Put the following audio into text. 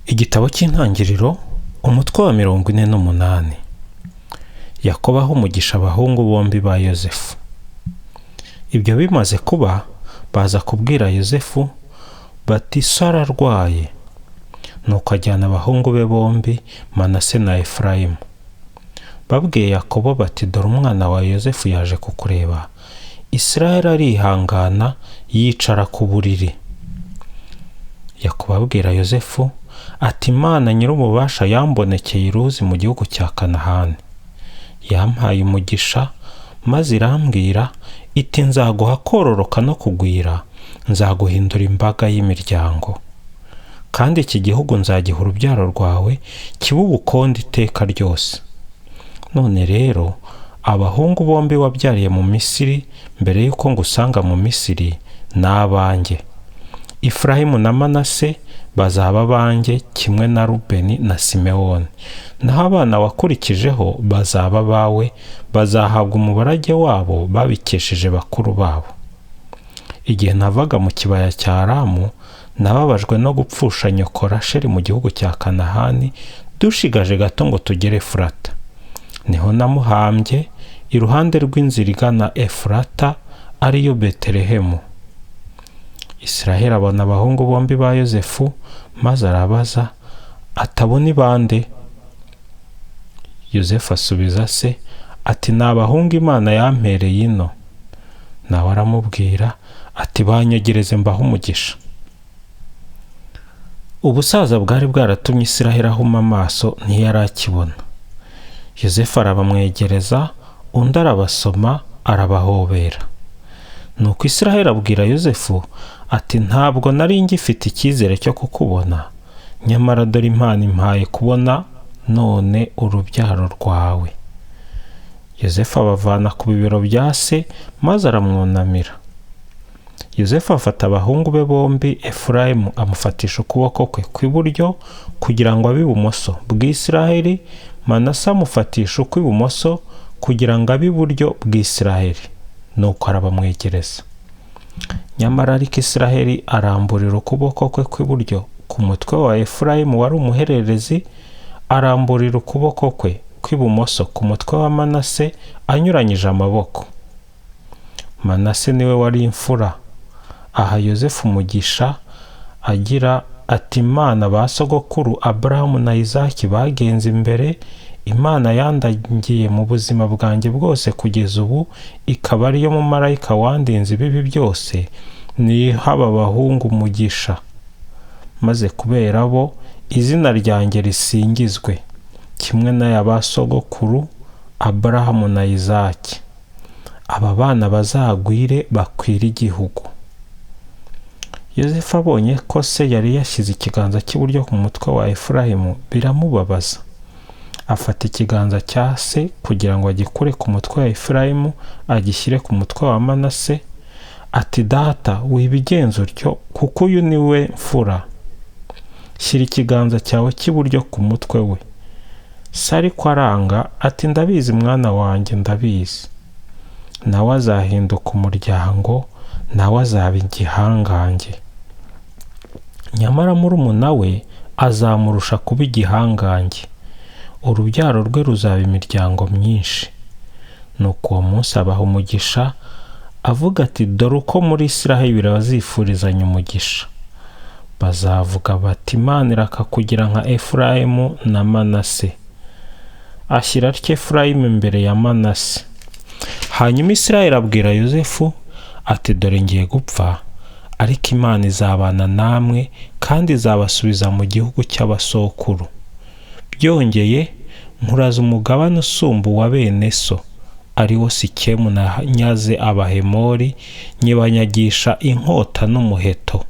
Igitabo cy'Intangiriro umutwe wa 48. Yakobo aha umugisha abahungu bombi ba Yozefu. Ibyo bimaze kuba, baza kubwira Yozefu bati so ararwaye. Nuko ajyana abahungu be bombi, Manase na Efurayimu. Babwiye Yakobo bati dore umwana wa Yozefu yaje kukureba. Isiraheli arihangana yicara ku buriri. Yakobo abwira Yozefu ati Imana nyir'ububasha yambonekeye i Luzi mu gihugu cya Kanahani. Yampaye umugisha maze irambwira iti nzaguha kororoka no kugwira, nzaguhindura imbaga y'imiryango. Kandi iki gihugu nzagiha urubyaro rwawe kibe ubukonde iteka ryose. None rero abahungu bombi wabyariye mu Misiri mbere y'uko ngusanga mu Misiri ni abanjye. Efurayimu na Manase bazaba abanjye kimwe na Rubeni na Simewoni. Naho abana wakurikijeho bazaba bawe, bazahabwa umubarage wabo babikesheje bakuru babo. Igihe navaga mu kibaya cya Aramu, nababajwe no gupfusha nyoko Rasheli mu gihugu cya Kanahani, dushigaje gato ngo tugere Efurata. Niho namuhambye iruhande rw'inzira igana Efurata, ariyo Betelehemu. Isiraheli abona abahungu bombi ba Yozefu, maze arabaza atabona ibande. Yozefu asubiza se ati ni abahungu Imana yampereye ino. Nawe aramubwira ati banyogereze mbaho umugisha. Ubusaza bwari bwaratumye Isiraheli ahuma amaso ntiyarakibona. Yozefu arabamwegereza, undi arabasoma arabahobera. Nuko Isiraheli abwira Yozefu ati ntabwo nari ngifite icyizere cyo kukubona, nyamara dore Imana impaye kubona none urubyaro rwawe. Yozefu abavana ku bibero bya se maze aramwunamira. Yozefu afata abahungu be bombi, Efurayimu amufatisha ukuboko kwe kw'iburyo kugira ngo abe ibumoso bw'Isiraheli, Manase amufatisha ukw'ibumoso kugira ngo abe iburyo bw'Isiraheli. Nuko arabamwegereza. Nyamara ariko Isiraheli aramburira ukuboko kwe kw'iburyo ku mutwe wa Efurayimu wari umuhererezi, aramburira ukuboko kwe kw'ibumoso ku mutwe wa Manase anyuranyije amaboko. Manase niwe wari imfura. Aha Yozefu umugisha agira ati Imana ba sogokuru Aburahamu na Izaki bagenze imbere, Imana yandagiye mu buzima bwanjye bwose kugeza ubu, ikaba ariyo mumarayika wandinze ibibi byose, nihaba abahungu umugisha. Maze kubera bo izina ryanjye risingizwe, kimwe n'aya ba sogokuru Aburahamu na Izaki. Aba bana bazagwire bakwire igihugu. Yozefu abonye ko se yari yashyize ikiganza cy'iburyo ku mutwe wa Efurayimu biramubabaza. Afata ikiganza cya se kugira ngo agikure ku mutwe wa Efurayimu agishyire ku mutwe wa Manase, ati data wibigenza utyo kuko uyu ni we mfura. Shyira ikiganza cyawe cy'iburyo ku mutwe we. Se ariko aranga ati ndabizi mwana wanjye, ndabizi. Nawe azahinduka umuryango, nawe azaba igihangange. Nyamara murumuna we azamurusha kuba igihangange. Urubyaro rwe ruzaba imiryango myinshi. Nuko uwo munsi abaha umugisha, avuga ati dore uko muri Isiraheli bazifurizanya umugisha. Bazavuga bati Imana irakakugira nka Efurayimu na Manase. Ashyira atyo Efurayimu imbere ya Manase. Hanyuma Isiraheli abwira Yozefu ati dore ngiye gupfa, ariko Imana izabana namwe kandi izabasubiza mu gihugu cy'abasokuru. Byongeye nkuraza umugabane usumba uwa bene so, ari wo Sikemu na nyaze Abahemori, nyibanyagisha inkota n'umuheto.